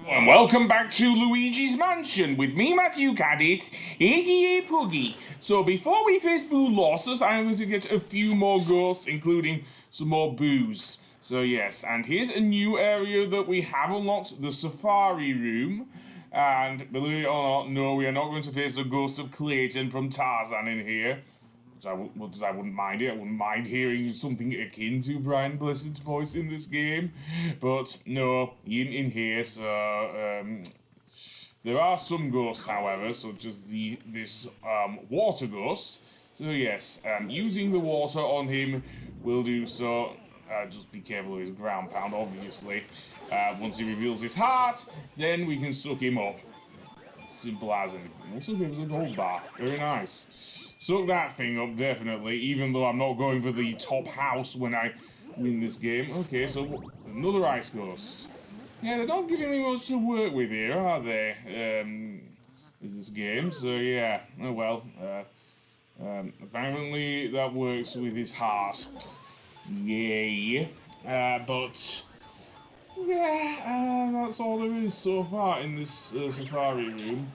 And welcome back to Luigi's Mansion with me, Matthew Caddis, aka Puggy. So before we face Boolossus, I'm going to get a few more ghosts, including some more boos. So yes, and here's a new area that we have unlocked, the Safari Room. And believe it or not, no, we are not going to face the ghost of Clayton from Tarzan in here. I wouldn't mind it. I wouldn't mind hearing something akin to Brian Blessed's voice in this game. But no, he ain't in here, so there are some ghosts, however, such as this water ghost. So yes, using the water on him will do so. Just be careful of his ground pound, obviously. Once he reveals his heart, then we can suck him up. Simple as anything. Also gives a gold bar. Very nice. Suck that thing up, definitely, even though I'm not going for the top house when I win this game. Okay, so another ice ghost. Yeah, they're not giving me much to work with here, are they? Is this game? So yeah, oh well. Apparently that works with his heart. Yay. But yeah, that's all there is so far in this safari room.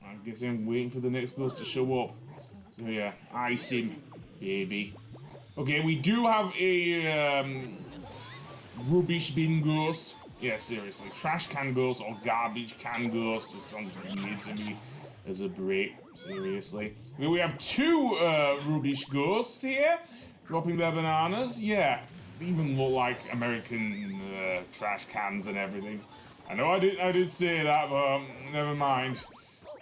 I guess I'm waiting for the next ghost to show up. So yeah, ice him, baby. Okay, we do have a rubbish bin ghost. Yeah, seriously, trash can ghost or garbage can ghost just sounds weird to me as a break. Seriously, we have two rubbish ghosts here, dropping their bananas. Yeah, they even look like American trash cans and everything. I know I did say that, but never mind.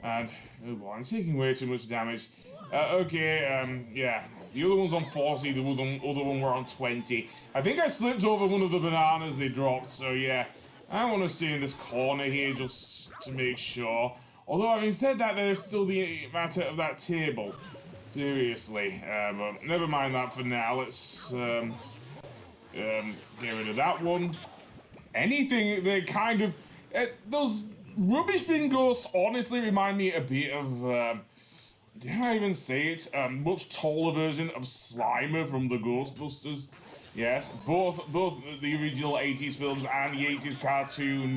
And, oh boy, I'm taking way too much damage. Okay, yeah. The other one's on 40, the other one were on 20. I think I slipped over one of the bananas they dropped, so yeah. I want to stay in this corner here just to make sure. Although, having said that, there's still the matter of that table. Seriously. But never mind that for now. Let's get rid of that one. Anything that kind of... those... Rubbish bin ghosts honestly remind me a bit of, did I even say it? Much taller version of Slimer from the Ghostbusters. Yes, both the original 80s films and the 80s cartoon,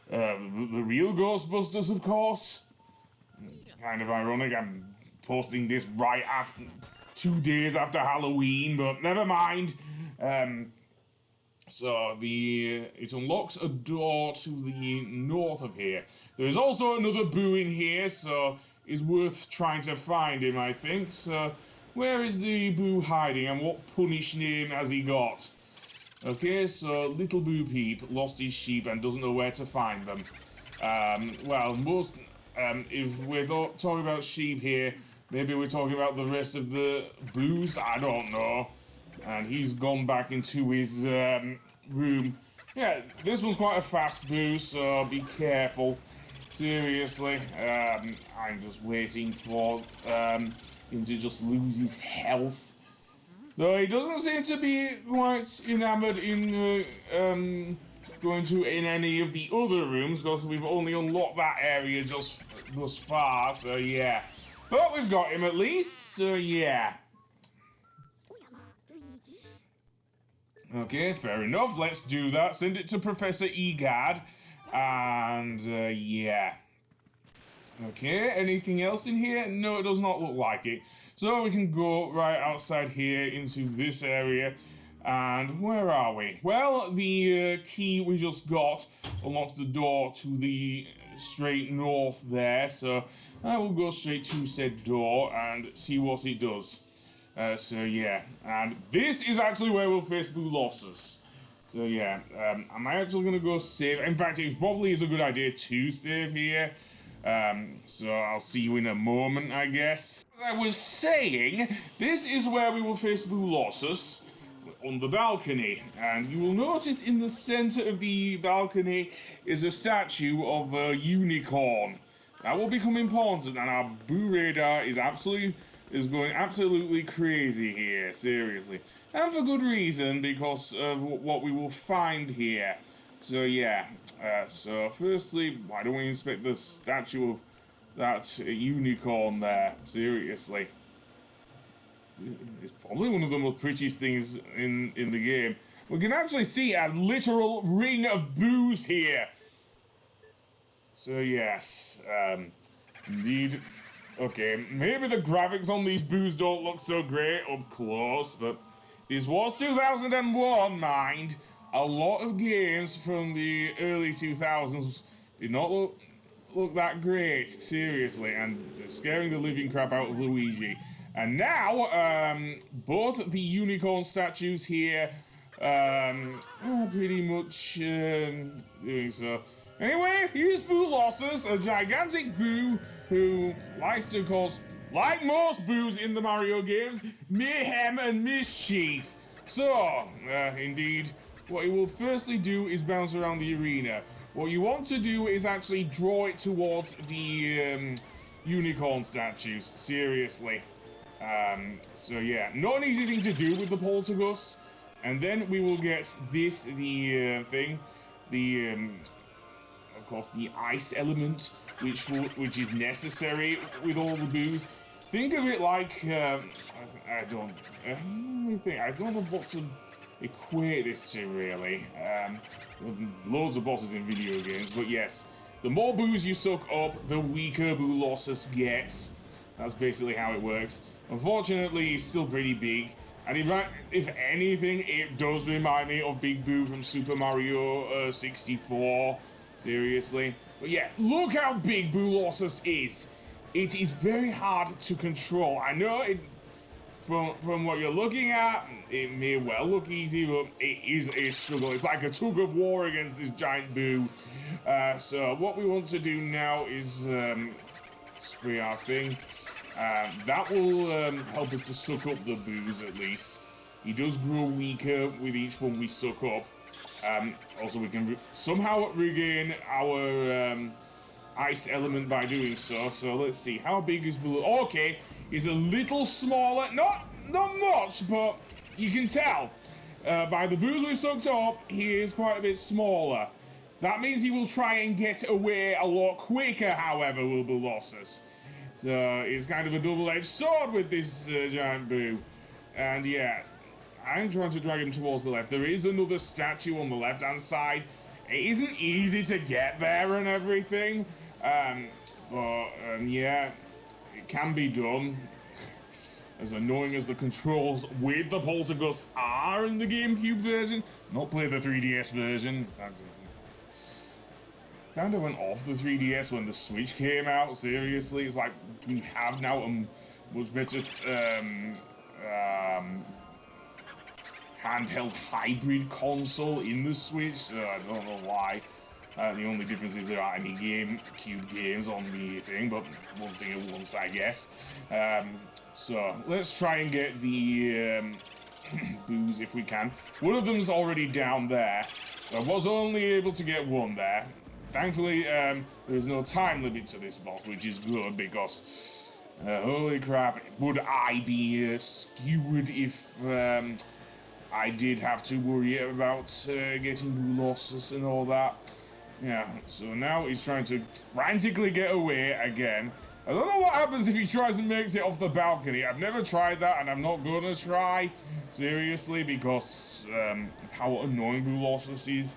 the real Ghostbusters, of course. Kind of ironic, I'm posting this right after, 2 days after Halloween, but never mind. So it unlocks a door to the north of here. There is also another Boo in here, so it's worth trying to find him, I think. So where is the Boo hiding and what punish name has he got? Okay, so little Boo Peep lost his sheep and doesn't know where to find them. Well, if we're talking about sheep here, maybe we're talking about the rest of the Boos, I don't know. And he's gone back into his room. Yeah, this one's quite a fast boost, so be careful. Seriously, I'm just waiting for him to just lose his health. Though he doesn't seem to be quite enamored in going to in any of the other rooms, because we've only unlocked that area just thus far, so yeah. But we've got him at least, so yeah. Okay, fair enough. Let's do that. Send it to Professor Egad. And, yeah. Okay, anything else in here? No, it does not look like it. So we can go right outside here into this area. And where are we? Well, the key we just got unlocks the door to the straight north there. So I will go straight to said door and see what it does. So yeah, and this is actually where we'll face Boolossus. So yeah, am I actually going to go save? In fact, it probably is a good idea to save here. So I'll see you in a moment, I guess. As I was saying, this is where we will face Boolossus on the balcony. And you will notice in the center of the balcony is a statue of a unicorn. That will become important, and our Boo radar is going absolutely crazy here, seriously. And for good reason, because of what we will find here. So yeah, so firstly, why don't we inspect the statue of that unicorn there, seriously. It's probably one of the most prettiest things in the game. we can actually see a literal ring of boos here. So yes, indeed. Okay, maybe the graphics on these boos don't look so great up close, but this was 2001, mind. A lot of games from the early 2000s did not look that great, seriously, and scaring the living crap out of Luigi. And now, both the unicorn statues here are pretty much doing so. Anyway, here's Boolossus, a gigantic boo who likes to cause, like most boos in the Mario games, mayhem and mischief. So, indeed, what he will firstly do is bounce around the arena. What you want to do is actually draw it towards the unicorn statues, seriously. So yeah, not an easy thing to do with the Poltergust. And then we will get this, of course, the ice element, which is necessary with all the boos. Think of it like, I don't know what to equate this to, really. Loads of bosses in video games, but yes, the more boos you suck up, the weaker Boolossus gets. That's basically how it works. Unfortunately, he's still pretty big, and if anything, it does remind me of Big Boo from Super Mario 64. Seriously. But yeah, look how big Boolossus is. It is very hard to control. I know it, from what you're looking at, it may well look easy, but it is a struggle. It's like a tug of war against this giant boo. So what we want to do now is spray our thing. That will help us to suck up the boos at least. He does grow weaker with each one we suck up. Also, we can somehow regain our ice element by doing so. So let's see, how big is Blue? Okay, he's a little smaller. Not much, but you can tell by the boos we've sucked up, he is quite a bit smaller. That means he will try and get away a lot quicker, however, will Boolossus. So it's kind of a double-edged sword with this giant boo. And yeah, I'm trying to drag him towards the left. There is another statue on the left-hand side. It isn't easy to get there and everything. Yeah, it can be done. As annoying as the controls with the Poltergust are in the GameCube version, not play the 3DS version. In fact, kind of went off the 3DS when the Switch came out, seriously. It's like we have now a much better handheld hybrid console in the Switch. I don't know why. The only difference is there aren't any GameCube games on the thing, but one thing at once, I guess. So let's try and get the boos if we can. One of them's already down there. I was only able to get one there. Thankfully, there's no time limit to this boss, which is good because, holy crap, would I be skewered if I did have to worry about getting Boolossus and all that. Yeah, so now he's trying to frantically get away again. I don't know what happens if he tries and makes it off the balcony. I've never tried that, and I'm not gonna try, seriously, because of how annoying Boolossus is.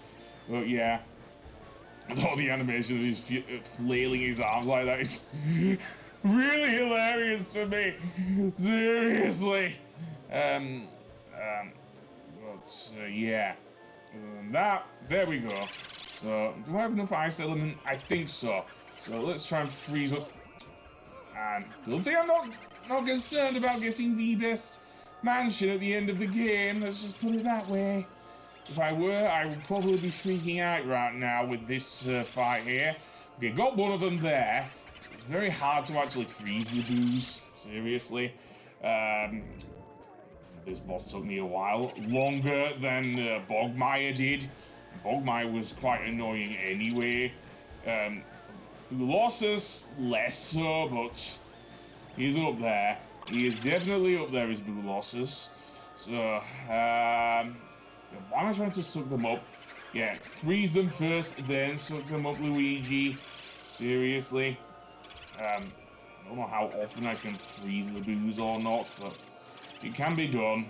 But yeah. I thought the animation of his flailing his arms like that is really hilarious to me. Seriously. Yeah. There we go. So, do I have enough ice element? I think so. So let's try and freeze up. And good thing I'm not concerned about getting the best mansion at the end of the game. Let's just put it that way. If I were, I would probably be freaking out right now with this fight here. Okay, got one of them there. It's very hard to actually freeze the boos, seriously. This boss took me a while. Longer than Bogmire did. Bogmire was quite annoying anyway. Boolossus, less so, but he's up there. He is definitely up there as Boolossus. So, why am I trying to suck them up? Yeah, freeze them first, then suck them up, Luigi. Seriously. I don't know how often I can freeze the boos or not, but it can be done.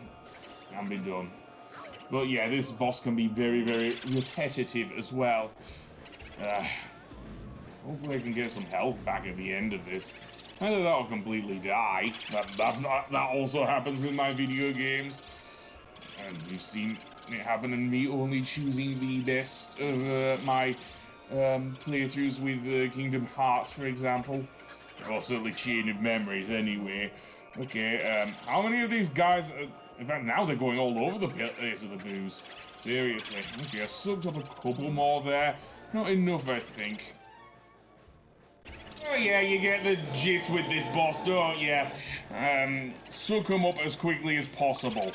Can be done. But yeah, this boss can be very, very repetitive as well. Hopefully I can get some health back at the end of this. Either that or completely die. That also happens with my video games. And you've seen it happen in me only choosing the best of my playthroughs with Kingdom Hearts, for example. Or certainly Chain of Memories, anyway. Okay, how many of these guys... in fact, now they're going all over the place of the booze. Seriously. Okay, I sucked up a couple more there. Not enough, I think. Oh yeah, you get the gist with this boss, don't you? Suck them up as quickly as possible.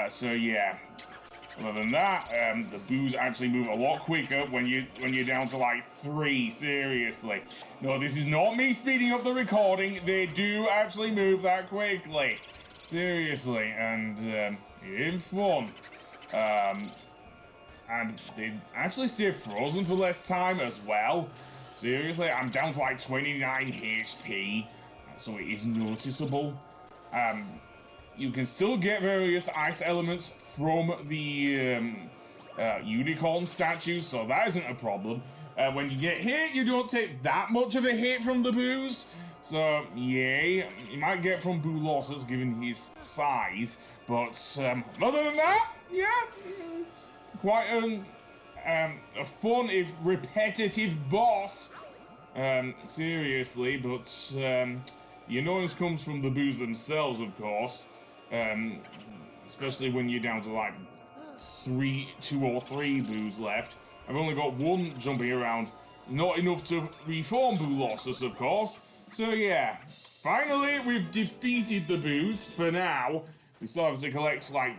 So yeah. Other than that, the boos actually move a lot quicker when you're down to like 3. Seriously. No, this is not me speeding up the recording. They do actually move that quickly. Seriously, and it's fun. And they actually stay frozen for less time as well. Seriously, I'm down to like 29 HP, so it is noticeable. You can still get various ice elements from the unicorn statues, so that isn't a problem. When you get hit, you don't take that much of a hit from the boos. So, yay, you might get from Boolossus given his size, but other than that, yeah, quite a fun if repetitive boss. Seriously, but the annoyance comes from the boos themselves, of course. Especially when you're down to like 2 or 3 boos left. I've only got 1 jumping around, not enough to reform Boolossus, of course. So yeah, finally we've defeated the boos for now. We still have to collect like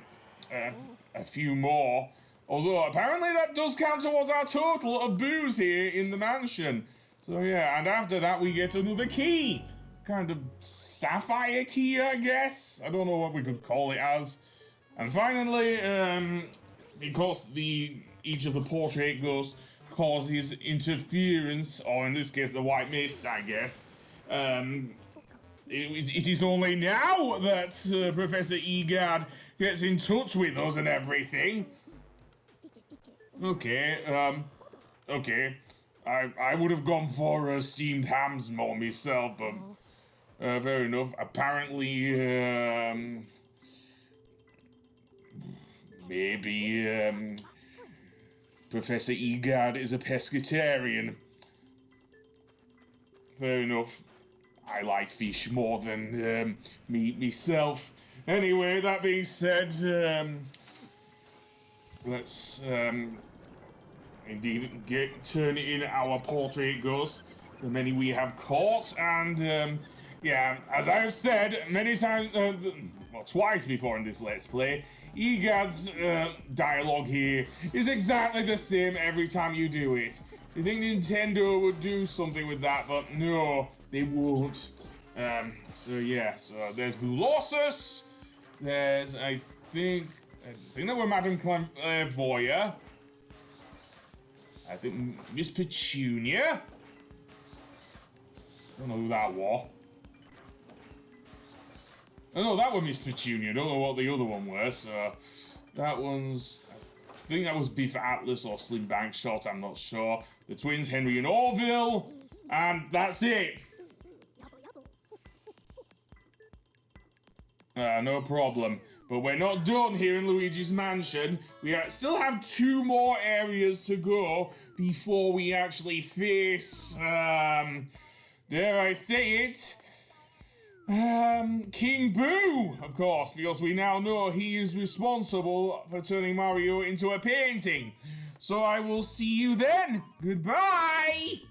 a few more. Although apparently that does count towards our total of boos here in the mansion. So yeah, and after that we get another key. Kind of sapphire key, I guess. I don't know what we could call it as. And finally, because each of the portrait ghosts causes interference, or in this case the white mist, I guess. It is only now that Professor Egad gets in touch with us and everything. Okay, okay. I would have gone for steamed hams more myself, but fair enough. Apparently, maybe Professor Egad is a pescatarian. Fair enough. I like fish more than meat myself. Anyway, that being said, let's indeed turn in our portrait ghosts, the many we have caught, and yeah, as I have said many times, well, twice before in this Let's Play, Egad's dialogue here is exactly the same every time you do it. You think Nintendo would do something with that, but no, they won't. So yeah, so there's Boolossus, there's, I think that we're Madame Clairvoyant. I think Miss Petunia. I don't know who that was. I know that was Miss Petunia. I don't know what the other one was. So that one's, I think that was Beef Atlas or Slim Bank Shot. I'm not sure. The twins, Henry and Orville, and that's it. No problem. But we're not done here in Luigi's Mansion. We still have 2 more areas to go before we actually face, dare I say it, King Boo, of course, because we now know he is responsible for turning Mario into a painting. So I will see you then. Goodbye!